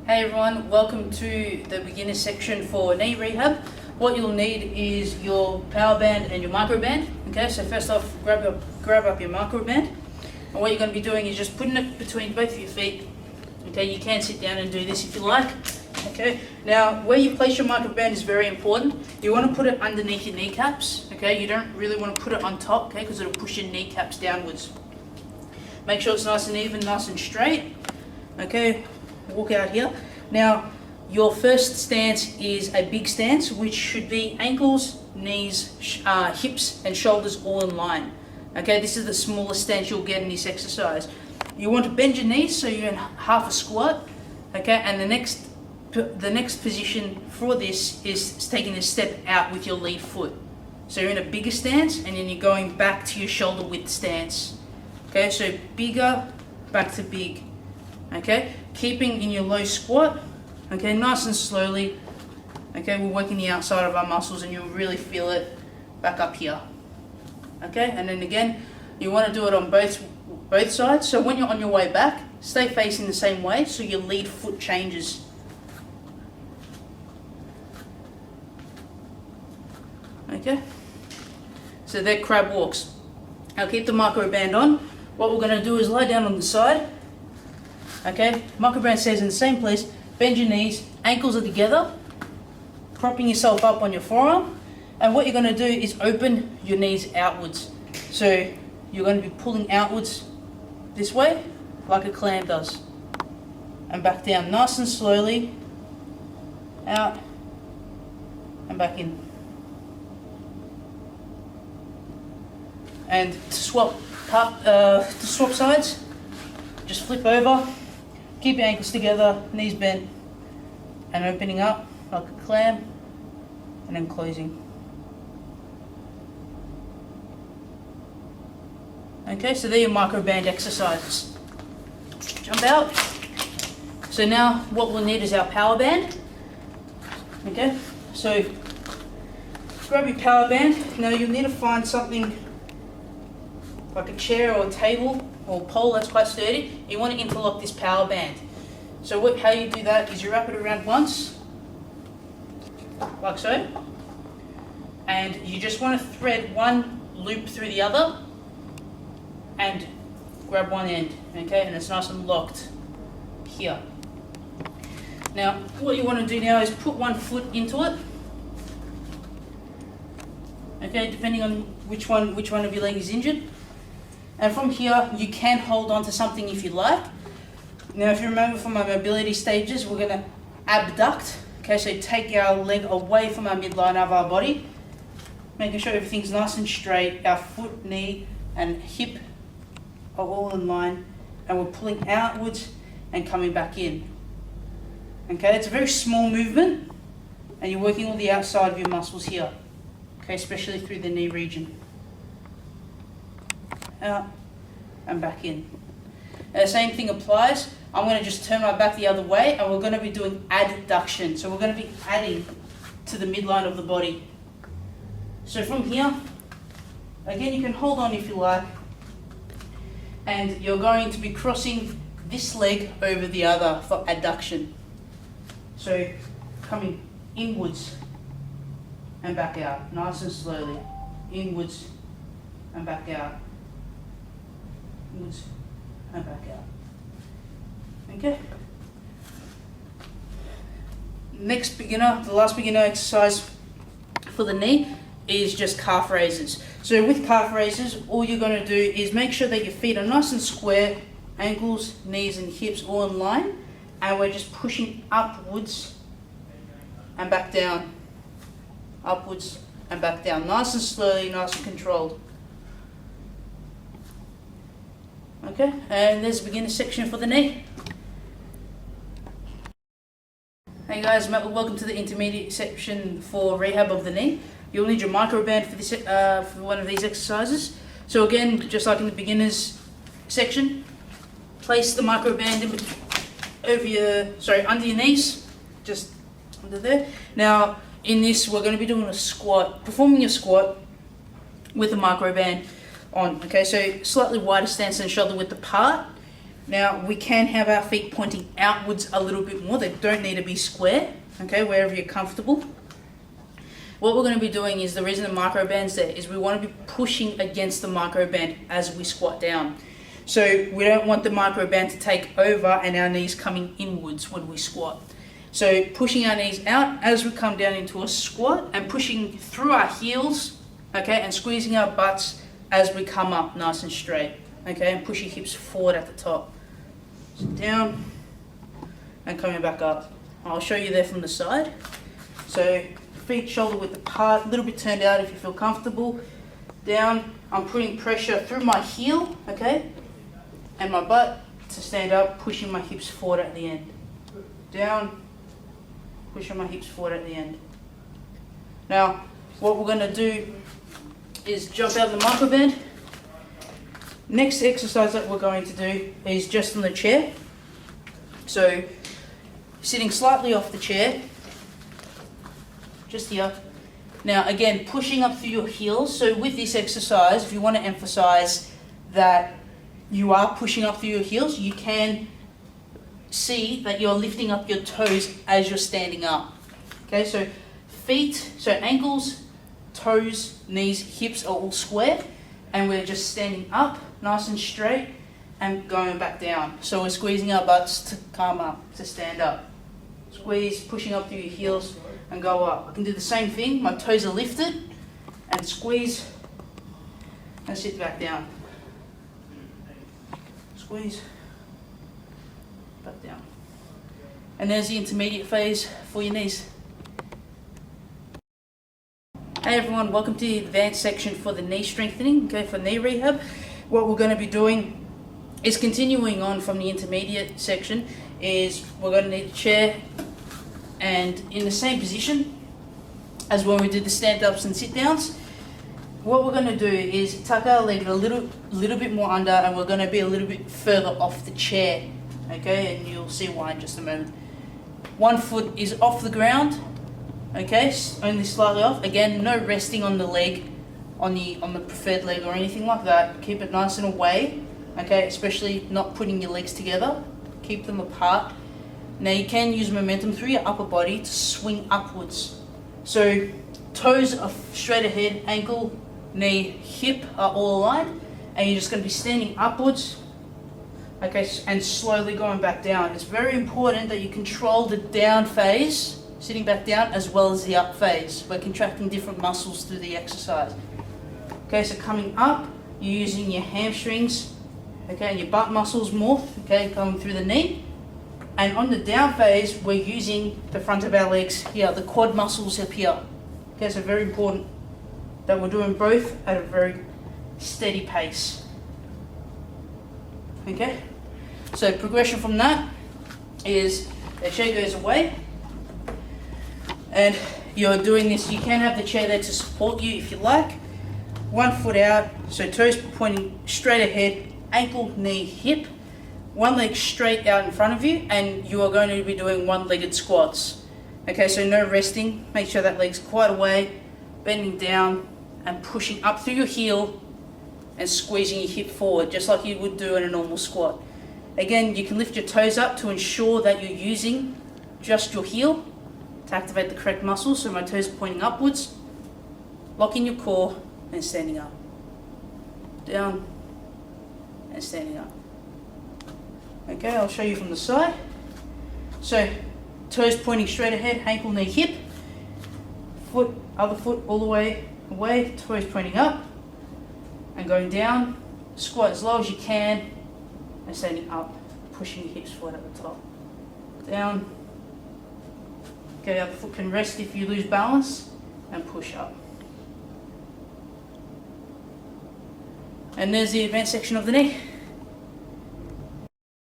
Hey everyone, welcome to the beginner section for knee rehab. What you'll need is your power band and your microband. Okay, so first off, grab up your microband, and what you're going to be doing is just putting it between both of your feet. Okay, you can sit down and do this if you like. Okay, now where you place your microband is very important. You want to put it underneath your kneecaps. Okay, you don't really want to put it on top, okay, because it'll push your kneecaps downwards. Make sure it's nice and even, nice and straight. Okay, walk out here. Now, your first stance is a big stance, which should be ankles, knees, hips and shoulders all in line. Okay, this is the smallest stance you'll get in this exercise. You want to bend your knees so you're in half a squat. Okay, and the next position for this is taking a step out with your lead foot. So you're in a bigger stance and then you're going back to your shoulder width stance. Okay, so bigger, back to big. Okay, keeping in your low squat. Okay, nice and slowly. Okay, we're working the outside of our muscles and you'll really feel it back up here. Okay, and then again, you want to do it on both sides. So when you're on your way back, stay facing the same way so your lead foot changes. Okay, so they're crab walks. Now keep the microband on. What we're going to do is lie down on the side. Okay, microband stays in the same place. Bend your knees, ankles are together, propping yourself up on your forearm. And what you're going to do is open your knees outwards. So you're going to be pulling outwards this way, like a clam does. And back down nice and slowly. Out and back in. And to swap sides, just flip over. Keep your ankles together, knees bent, and opening up like a clam, and then closing. Okay, so they're your microband exercises. Jump out. So now what we'll need is our power band. Okay, so grab your power band. Now you'll need to find something like a chair or a table or pole that's quite sturdy. You want to interlock this power band. So how you do that is you wrap it around once, like so, and you just want to thread one loop through the other and grab one end, okay, and it's nice and locked here. Now what you want to do now is put one foot into it, okay, depending on which one of your leg is injured. And from here, you can hold on to something if you like. Now, if you remember from our mobility stages, we're going to abduct. Okay, so take our leg away from our midline of our body, making sure everything's nice and straight. Our foot, knee, and hip are all in line, and we're pulling outwards and coming back in. Okay, it's a very small movement, and you're working all the outside of your muscles here. Okay, especially through the knee region. Out and back in. And the same thing applies. I'm going to just turn my back the other way and we're going to be doing adduction. So we're going to be adding to the midline of the body. So from here, again you can hold on if you like, and you're going to be crossing this leg over the other for adduction. So coming inwards and back out, nice and slowly. Inwards and back out. Inwards and back out. Okay. Next beginner, the last beginner exercise for the knee is just calf raises. So with calf raises, all you're going to do is make sure that your feet are nice and square, ankles, knees and hips all in line, and we're just pushing upwards and back down. Upwards and back down. Nice and slowly, nice and controlled. Okay, and there's the beginner section for the knee. Hey guys, welcome to the intermediate section for rehab of the knee. You'll need your microband for this for one of these exercises. So again, just like in the beginners section, place the microband under your knees, just under there. Now in this, we're going to be doing a squat, performing a squat with the microband on. Okay, so slightly wider stance and shoulder width apart. Now we can have our feet pointing outwards a little bit more. They don't need to be square, okay, wherever you're comfortable. What we're going to be doing is, the reason the microband's there is we want to be pushing against the microband as we squat down. So we don't want the microband to take over and our knees coming inwards when we squat. So pushing our knees out as we come down into a squat and pushing through our heels, okay, and squeezing our butts as we come up nice and straight, okay, and push your hips forward at the top. So down and coming back up. I'll show you there from the side. So feet shoulder width apart, a little bit turned out if you feel comfortable. Down, I'm putting pressure through my heel, okay, and my butt to stand up, pushing my hips forward at the end. Down, pushing my hips forward at the end. Now, what we're going to do is jump out of the microband. Next exercise that we're going to do is just on the chair. So, sitting slightly off the chair, just here. Now, again, pushing up through your heels. So with this exercise, if you want to emphasize that you are pushing up through your heels, you can see that you're lifting up your toes as you're standing up. Okay, so feet, so ankles, toes, knees, hips are all square, and we're just standing up nice and straight and going back down. So we're squeezing our butts to come up, to stand up. Squeeze, pushing up through your heels and go up. I can do the same thing, my toes are lifted, and squeeze and sit back down. Squeeze, back down. And there's the intermediate phase for your knees. Hey everyone, welcome to the advanced section for the knee strengthening, okay, for knee rehab. What we're going to be doing is continuing on from the intermediate section. Is we're going to need a chair, and in the same position as when we did the stand-ups and sit-downs. What we're going to do is tuck our leg a little bit more under, and we're going to be a little bit further off the chair, okay, and you'll see why in just a moment. One foot is off the ground, okay, only slightly off. Again, no resting on the leg, on the preferred leg or anything like that. Keep it nice and away, okay, especially not putting your legs together. Keep them apart. Now you can use momentum through your upper body to swing upwards. So toes are straight ahead, ankle, knee, hip are all aligned, and you're just going to be standing upwards, okay, and slowly going back down. It's very important that you control the down phase, sitting back down, as well as the up phase. We're contracting different muscles through the exercise. Okay, so coming up, you're using your hamstrings, okay, and your butt muscles more, okay, coming through the knee. And on the down phase, we're using the front of our legs here, the quad muscles up here. Okay, so very important that we're doing both at a very steady pace. Okay, so progression from that is the chair goes away, and you're doing this. You can have the chair there to support you if you like. One foot out, so toes pointing straight ahead, ankle, knee, hip. One leg straight out in front of you, and you are going to be doing one-legged squats. Okay, so no resting. Make sure that leg's quite away, bending down and pushing up through your heel and squeezing your hip forward, just like you would do in a normal squat. Again, you can lift your toes up to ensure that you're using just your heel to activate the correct muscles. So my toes are pointing upwards, locking your core and standing up. Down and standing up. Okay, I'll show you from the side. So toes pointing straight ahead, ankle, knee, hip. Foot, other foot all the way away, toes pointing up and going down. Squat as low as you can and standing up, pushing your hips forward at the top. Down. Okay, other foot can rest if you lose balance, and push up. And there's the advanced section of the knee.